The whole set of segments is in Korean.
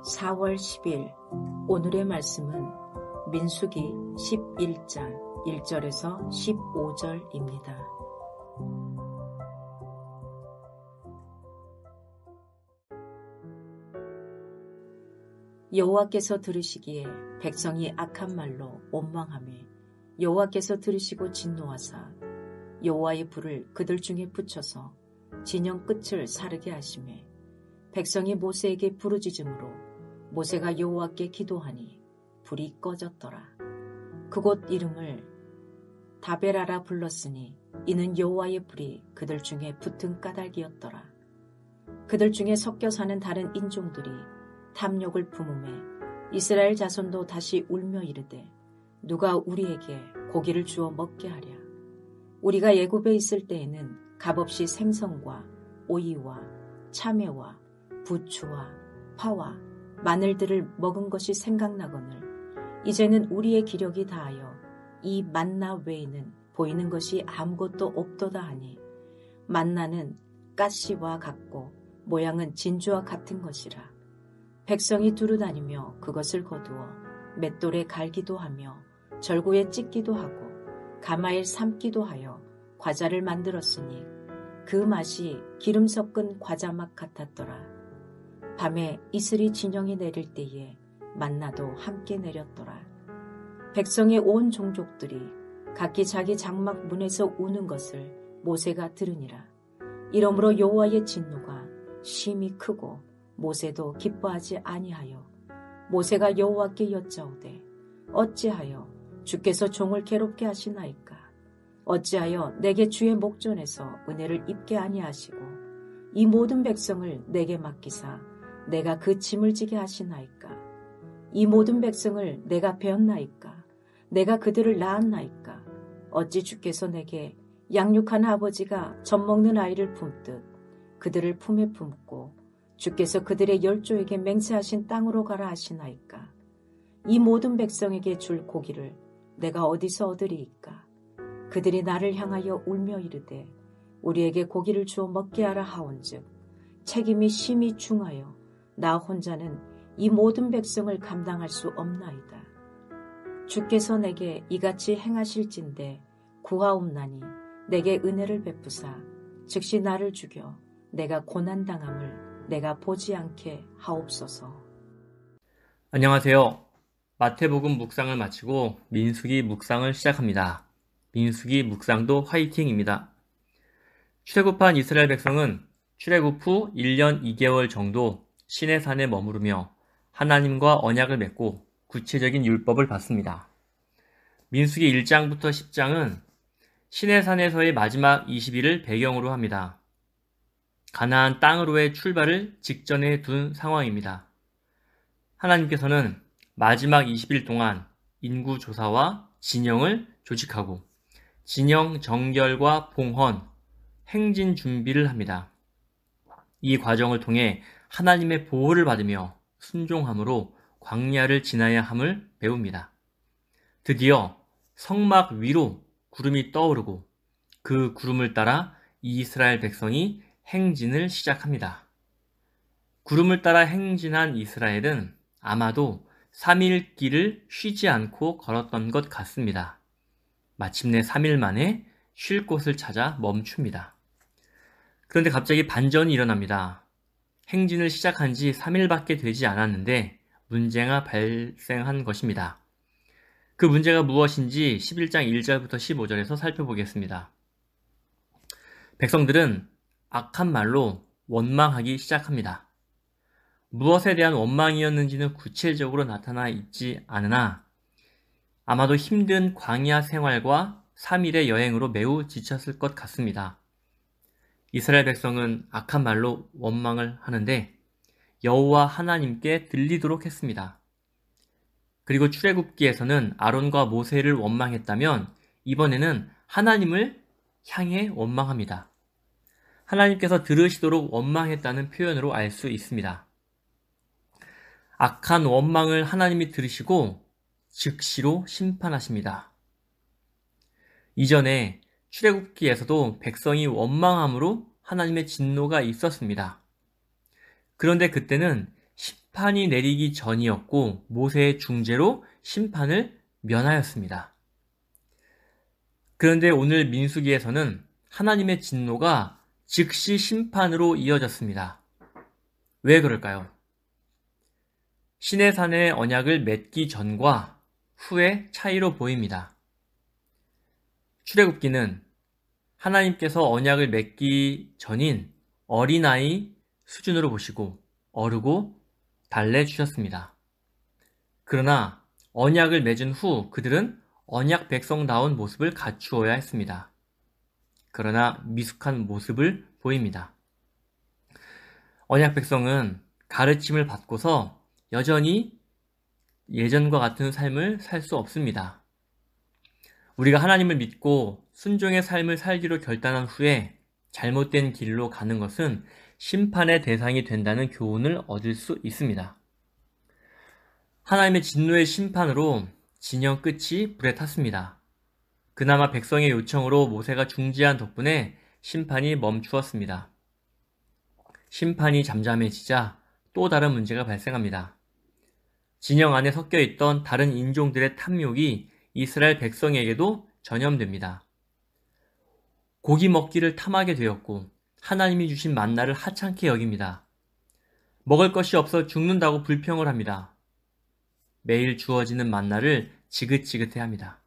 4월 10일 오늘의 말씀은 민수기 11장 1절에서 15절입니다. 여호와께서 들으시기에 백성이 악한 말로 원망하매 여호와께서 들으시고 진노하사 여호와의 불을 그들 중에 붙여서 진영 끝을 사르게 하시매 백성이 모세에게 부르짖음으로 모세가 여호와께 기도하니 불이 꺼졌더라. 그곳 이름을 다베라라 불렀으니 이는 여호와의 불이 그들 중에 붙은 까닭이었더라. 그들 중에 섞여 사는 다른 인종들이 탐욕을 품음에 이스라엘 자손도 다시 울며 이르되 누가 우리에게 고기를 주어 먹게 하랴. 우리가 애굽에 있을 때에는 값없이 생선과 오이와 참외와 부추와 파와 마늘들을 먹은 것이 생각나거늘 이제는 우리의 기력이 다하여 이 만나 외에는 보이는 것이 아무것도 없도다 하니 만나는 가시와 같고 모양은 진주와 같은 것이라. 백성이 두루다니며 그것을 거두어 맷돌에 갈기도 하며 절구에 찢기도 하고 가마에 삶기도 하여 과자를 만들었으니 그 맛이 기름 섞은 과자맛 같았더라. 밤에 이슬이 진영이 내릴 때에 만나도 함께 내렸더라. 백성의 온 종족들이 각기 자기 장막 문에서 우는 것을 모세가 들으니라. 이러므로 여호와의 진노가 심히 크고 모세도 기뻐하지 아니하여 모세가 여호와께 여짜오되 어찌하여 주께서 종을 괴롭게 하시나이까? 어찌하여 내게 주의 목전에서 은혜를 입게 아니하시고 이 모든 백성을 내게 맡기사 내가 그 짐을 지게 하시나이까? 이 모든 백성을 내가 배었나이까? 내가 그들을 낳았나이까? 어찌 주께서 내게 양육하는 아버지가 젖먹는 아이를 품듯 그들을 품에 품고 주께서 그들의 열조에게 맹세하신 땅으로 가라 하시나이까? 이 모든 백성에게 줄 고기를 내가 어디서 얻으리이까? 그들이 나를 향하여 울며 이르되 우리에게 고기를 주어 먹게 하라 하온즉 책임이 심히 중하여 나 혼자는 이 모든 백성을 감당할 수 없나이다. 주께서 내게 이같이 행하실진대 구하옵나니 내게 은혜를 베푸사 즉시 나를 죽여 내가 고난당함을 내가 보지 않게 하옵소서. 안녕하세요. 마태복음 묵상을 마치고 민수기 묵상을 시작합니다. 민수기 묵상도 화이팅입니다. 출애굽한 이스라엘 백성은 출애굽 후 1년 2개월 정도 시내산에 머무르며 하나님과 언약을 맺고 구체적인 율법을 받습니다. 민수기 1장부터 10장은 시내산에서의 마지막 20일을 배경으로 합니다. 가나안 땅으로의 출발을 직전에 둔 상황입니다. 하나님께서는 마지막 20일 동안 인구 조사와 진영을 조직하고 진영 정결과 봉헌, 행진 준비를 합니다. 이 과정을 통해 하나님의 보호를 받으며 순종함으로 광야를 지나야 함을 배웁니다. 드디어 성막 위로 구름이 떠오르고 그 구름을 따라 이스라엘 백성이 행진을 시작합니다. 구름을 따라 행진한 이스라엘은 아마도 3일 길을 쉬지 않고 걸었던 것 같습니다. 마침내 3일 만에 쉴 곳을 찾아 멈춥니다. 그런데 갑자기 반전이 일어납니다. 행진을 시작한 지 3일밖에 되지 않았는데 문제가 발생한 것입니다. 그 문제가 무엇인지 11장 1절부터 15절에서 살펴보겠습니다. 백성들은 악한 말로 원망하기 시작합니다. 무엇에 대한 원망이었는지는 구체적으로 나타나 있지 않으나 아마도 힘든 광야 생활과 3일의 여행으로 매우 지쳤을 것 같습니다. 이스라엘 백성은 악한 말로 원망을 하는데 여호와 하나님께 들리도록 했습니다. 그리고 출애굽기에서는 아론과 모세를 원망했다면 이번에는 하나님을 향해 원망합니다. 하나님께서 들으시도록 원망했다는 표현으로 알 수 있습니다. 악한 원망을 하나님이 들으시고 즉시로 심판하십니다. 이전에 출애굽기에서도 백성이 원망함으로 하나님의 진노가 있었습니다. 그런데 그때는 심판이 내리기 전이었고 모세의 중재로 심판을 면하였습니다. 그런데 오늘 민수기에서는 하나님의 진노가 즉시 심판으로 이어졌습니다. 왜 그럴까요? 시내산의 언약을 맺기 전과 후의 차이로 보입니다. 출애굽기는 하나님께서 언약을 맺기 전인 어린아이 수준으로 보시고 어르고 달래주셨습니다. 그러나 언약을 맺은 후 그들은 언약 백성다운 모습을 갖추어야 했습니다. 그러나 미숙한 모습을 보입니다. 언약 백성은 가르침을 받고서 여전히 예전과 같은 삶을 살 수 없습니다. 우리가 하나님을 믿고 순종의 삶을 살기로 결단한 후에 잘못된 길로 가는 것은 심판의 대상이 된다는 교훈을 얻을 수 있습니다. 하나님의 진노의 심판으로 진영 끝이 불에 탔습니다. 그나마 백성의 요청으로 모세가 중지한 덕분에 심판이 멈추었습니다. 심판이 잠잠해지자 또 다른 문제가 발생합니다. 진영 안에 섞여 있던 다른 인종들의 탐욕이 이스라엘 백성에게도 전염됩니다. 고기 먹기를 탐하게 되었고 하나님이 주신 만나를 하찮게 여깁니다. 먹을 것이 없어 죽는다고 불평을 합니다. 매일 주어지는 만나를 지긋지긋해합니다.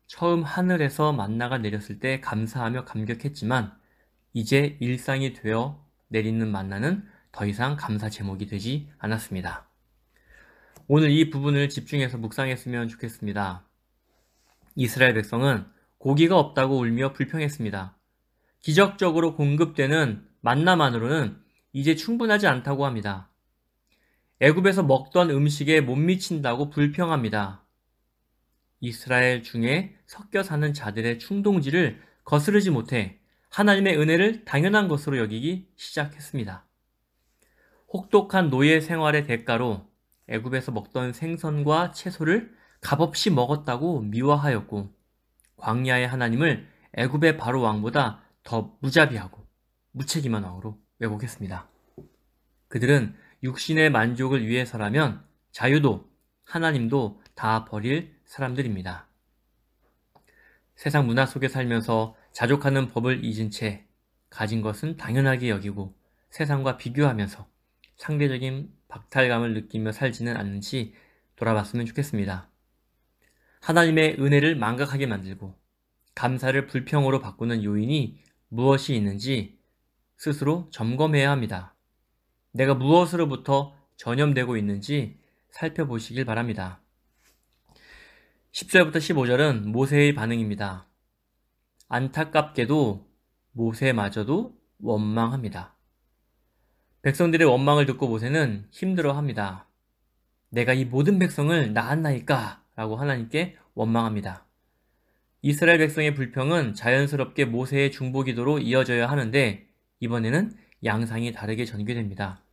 처음 하늘에서 만나가 내렸을 때 감사하며 감격했지만 이제 일상이 되어 내리는 만나는 더 이상 감사 제목이 되지 않았습니다. 오늘 이 부분을 집중해서 묵상했으면 좋겠습니다. 이스라엘 백성은 고기가 없다고 울며 불평했습니다. 기적적으로 공급되는 만나만으로는 이제 충분하지 않다고 합니다. 애굽에서 먹던 음식에 못 미친다고 불평합니다. 이스라엘 중에 섞여 사는 자들의 충동지를 거스르지 못해 하나님의 은혜를 당연한 것으로 여기기 시작했습니다. 혹독한 노예 생활의 대가로 애굽에서 먹던 생선과 채소를 값없이 먹었다고 미화하였고 광야의 하나님을 애굽의 바로 왕보다 더 무자비하고 무책임한 왕으로 왜곡했습니다. 그들은 육신의 만족을 위해서라면 자유도 하나님도 다 버릴 사람들입니다. 세상 문화 속에 살면서 자족하는 법을 잊은 채 가진 것은 당연하게 여기고 세상과 비교하면서 상대적인 박탈감을 느끼며 살지는 않는지 돌아봤으면 좋겠습니다. 하나님의 은혜를 망각하게 만들고 감사를 불평으로 바꾸는 요인이 무엇이 있는지 스스로 점검해야 합니다. 내가 무엇으로부터 전염되고 있는지 살펴보시길 바랍니다. 10절부터 15절은 모세의 반응입니다. 안타깝게도 모세마저도 원망합니다. 백성들의 원망을 듣고 모세는 힘들어합니다. 내가 이 모든 백성을 낳았나이까? 라고 하나님께 원망합니다. 이스라엘 백성의 불평은 자연스럽게 모세의 중보기도로 이어져야 하는데 이번에는 양상이 다르게 전개됩니다.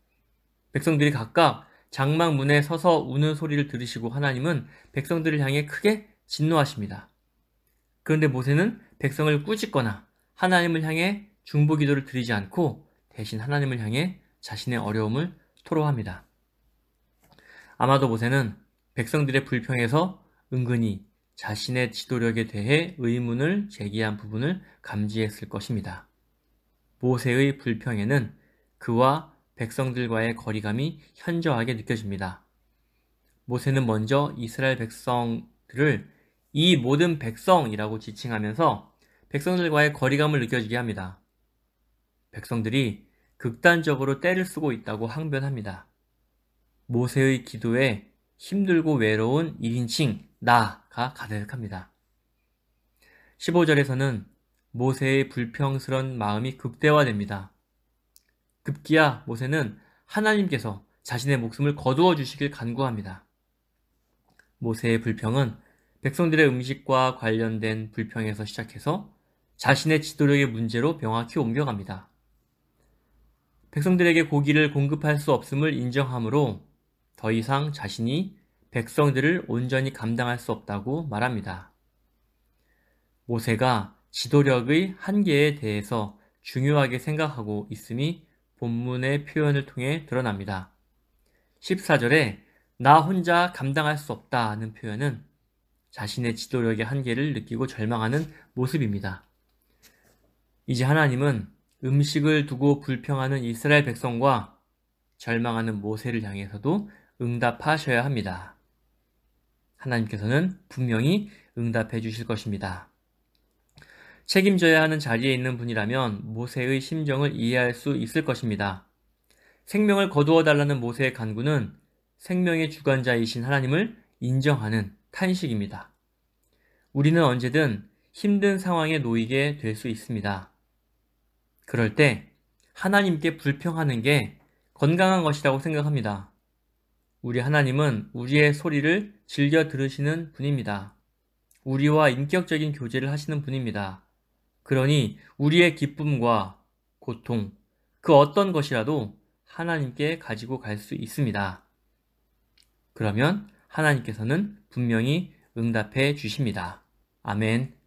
백성들이 각각 장막 문에 서서 우는 소리를 들으시고 하나님은 백성들을 향해 크게 진노하십니다. 그런데 모세는 백성을 꾸짖거나 하나님을 향해 중보기도를 드리지 않고 대신 하나님을 향해 자신의 어려움을 토로합니다. 아마도 모세는 백성들의 불평에서 은근히 자신의 지도력에 대해 의문을 제기한 부분을 감지했을 것입니다. 모세의 불평에는 그와 백성들과의 거리감이 현저하게 느껴집니다. 모세는 먼저 이스라엘 백성들을 이 모든 백성이라고 지칭하면서 백성들과의 거리감을 느껴지게 합니다. 백성들이 극단적으로 떼를 쓰고 있다고 항변합니다. 모세의 기도에 힘들고 외로운 1인칭 나가 가득합니다. 15절에서는 모세의 불평스런 마음이 극대화됩니다. 급기야 모세는 하나님께서 자신의 목숨을 거두어 주시길 간구합니다. 모세의 불평은 백성들의 음식과 관련된 불평에서 시작해서 자신의 지도력의 문제로 명확히 옮겨갑니다. 백성들에게 고기를 공급할 수 없음을 인정하므로 더 이상 자신이 백성들을 온전히 감당할 수 없다고 말합니다. 모세가 지도력의 한계에 대해서 중요하게 생각하고 있음이 본문의 표현을 통해 드러납니다. 14절에 나 혼자 감당할 수 없다는 표현은 자신의 지도력의 한계를 느끼고 절망하는 모습입니다. 이제 하나님은 음식을 두고 불평하는 이스라엘 백성과 절망하는 모세를 향해서도 응답하셔야 합니다. 하나님께서는 분명히 응답해 주실 것입니다. 책임져야 하는 자리에 있는 분이라면 모세의 심정을 이해할 수 있을 것입니다. 생명을 거두어 달라는 모세의 간구는 생명의 주관자이신 하나님을 인정하는 탄식입니다. 우리는 언제든 힘든 상황에 놓이게 될 수 있습니다. 그럴 때 하나님께 불평하는 게 건강한 것이라고 생각합니다. 우리 하나님은 우리의 소리를 즐겨 들으시는 분입니다. 우리와 인격적인 교제를 하시는 분입니다. 그러니 우리의 기쁨과 고통, 그 어떤 것이라도 하나님께 가지고 갈 수 있습니다. 그러면 하나님께서는 분명히 응답해 주십니다. 아멘.